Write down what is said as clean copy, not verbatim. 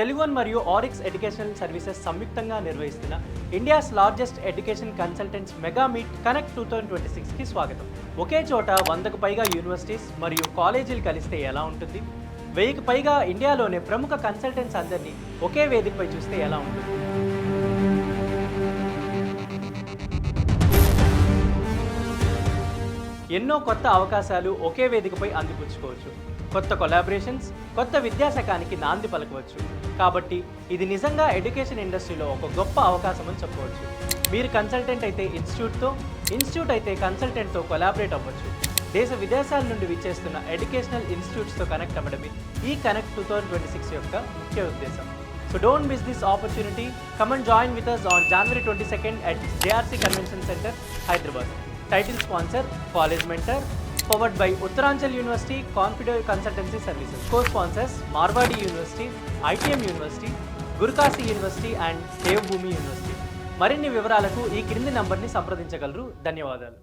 తెలుగువన్ మరియు ఆరిక్స్ educational services సంయుక్తంగా నిర్వహిస్తున్న India's largest education consultants mega meet connect 2026కి స్వాగతం. ఒకే చోట 100కు పైగా యూనివర్సిటీస్ మరియు కాలేజీలు కలిస్తే ఎలా ఉంటుంది? 1000కి పైగా ఇండియాలోనే ప్రముఖ కన్సల్టెంట్స్ అందరినీ ఒకే వేదికపై చూస్తే ఎలా ఉంటుంది? ఎన్నో కొత్త అవకాశాలు ఒకే వేదికపై అందిపుచ్చుకోవచ్చు. కొత్త కొలాబరేషన్స్, కొత్త విద్యాశకానికి నాంది పలకవచ్చు. కాబట్టి ఇది నిజంగా ఎడ్యుకేషన్ ఇండస్ట్రీలో ఒక గొప్ప అవకాశం అని చెప్పవచ్చు. మీరు కన్సల్టెంట్ అయితే ఇన్స్టిట్యూట్ అయితే కన్సల్టెంట్తో కొలాబరేట్ అవ్వచ్చు. దేశ విదేశాల నుండి విచ్చేస్తున్న ఎడ్యుకేషనల్ ఇన్స్టిట్యూట్స్తో కనెక్ట్ అవ్వడమే ఈ కనెక్ట్ 2026 యొక్క ముఖ్య ఉద్దేశం. So don't miss this opportunity. Come and join with us on January 22nd at JRC Convention Center, Hyderabad. Title sponsor, College Mentor, powered by Uttaranchal University, Confident Consultancy Services. Co-sponsors, Marwadi University, ITM University, Gurukasi University and Devbhoomi University. మరిన్ని వివరాలకు ఈ క్రింది నంబర్ని సంప్రదించగలరు. ధన్యవాదాలు.